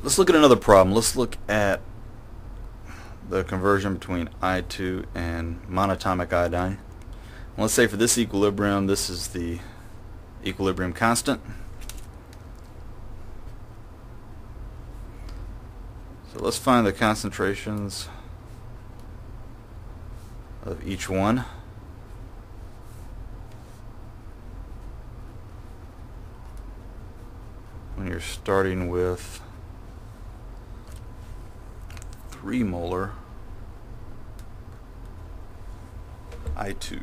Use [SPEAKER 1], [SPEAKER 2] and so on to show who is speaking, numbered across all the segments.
[SPEAKER 1] Let's look at another problem. Let's look at the conversion between I2 and monatomic iodine. Let's say for this equilibrium, this is the equilibrium constant. So let's find the concentrations of each one. When you're starting with 3 molar I2.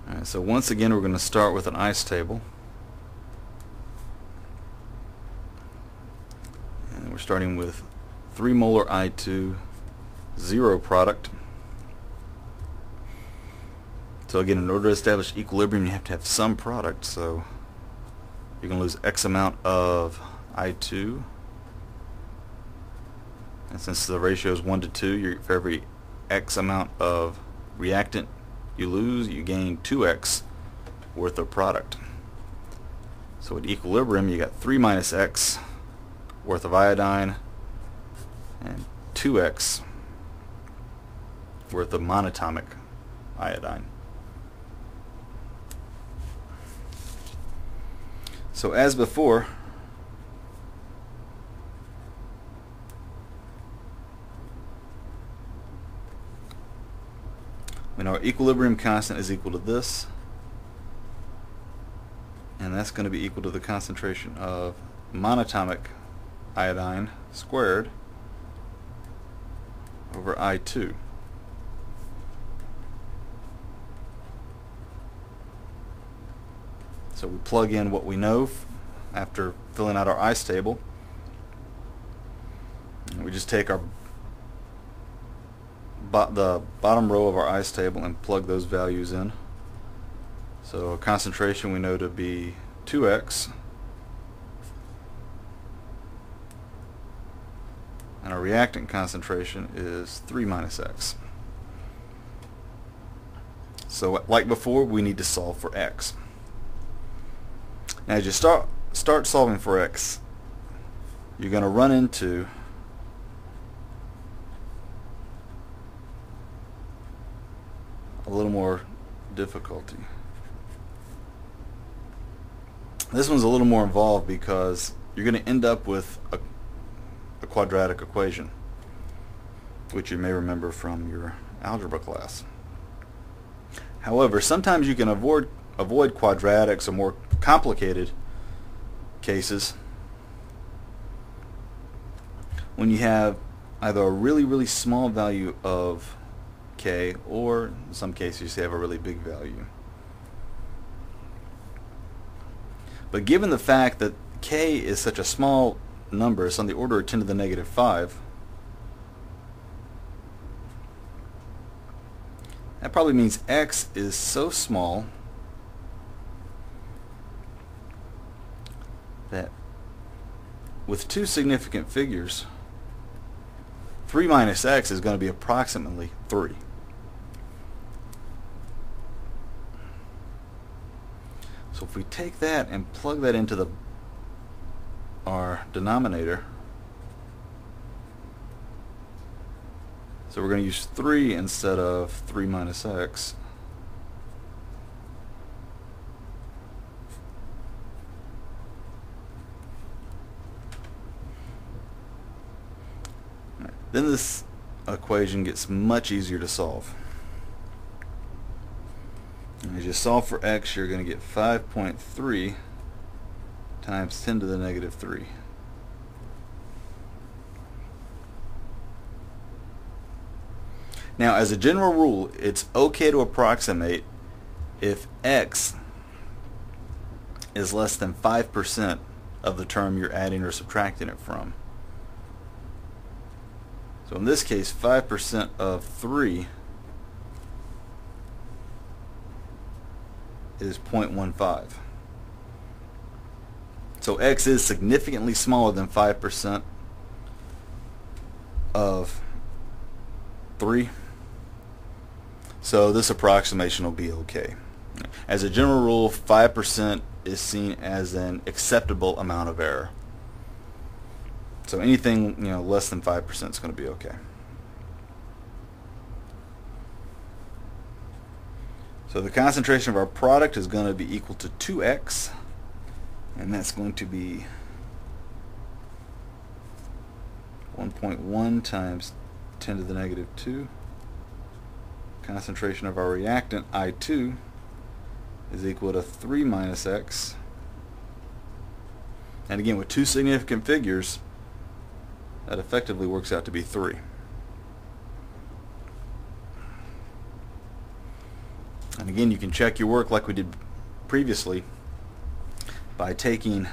[SPEAKER 1] Alright, so once again we're going to start with an ice table. And we're starting with 3 molar I2, 0 product. So again, in order to establish equilibrium, you have to have some product. So you're going to lose X amount of I2. And since the ratio is 1 to 2, for every X amount of reactant you lose, you gain 2X worth of product. So at equilibrium, you got 3 minus X worth of iodine and 2X worth of monatomic iodine. So as before, when our equilibrium constant is equal to this, and that's going to be equal to the concentration of monatomic iodine squared over I2. So we plug in what we know after filling out our ice table. And we just take the bottom row of our ice table and plug those values in. So our concentration we know to be 2X, and our reactant concentration is 3 minus X. So like before, we need to solve for X. Now as you start solving for X, you're going to run into a little more difficulty. This one's a little more involved because you're going to end up with a quadratic equation, which you may remember from your algebra class. However, sometimes you can avoid quadratics or more complicated cases when you have either a really small value of K, or in some cases you have a really big value. But given the fact that K is such a small number, it's on the order of 10 to the negative 5, that probably means X is so small that with two significant figures, 3 minus X is going to be approximately 3. So if we take that and plug that into our denominator, so we're going to use 3 instead of 3 minus X. Then this equation gets much easier to solve. And as you solve for X, you're going to get 5.3 times 10 to the negative 3. Now, as a general rule, it's okay to approximate if X is less than 5% of the term you're adding or subtracting it from. So in this case, 5% of 3 is 0.15. So X is significantly smaller than 5% of 3. So this approximation will be okay. As a general rule, 5% is seen as an acceptable amount of error. So anything, less than 5% is going to be okay. So the concentration of our product is going to be equal to 2x, and that's going to be 1.1 times 10 to the negative 2. Concentration of our reactant, I2, is equal to 3 minus x. And again, with two significant figures, that effectively works out to be 3. And again, you can check your work like we did previously by taking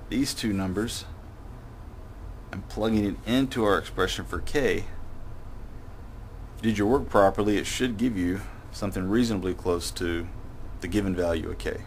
[SPEAKER 1] these two numbers and plugging it into our expression for K. If you did your work properly, it should give you something reasonably close to the given value of K.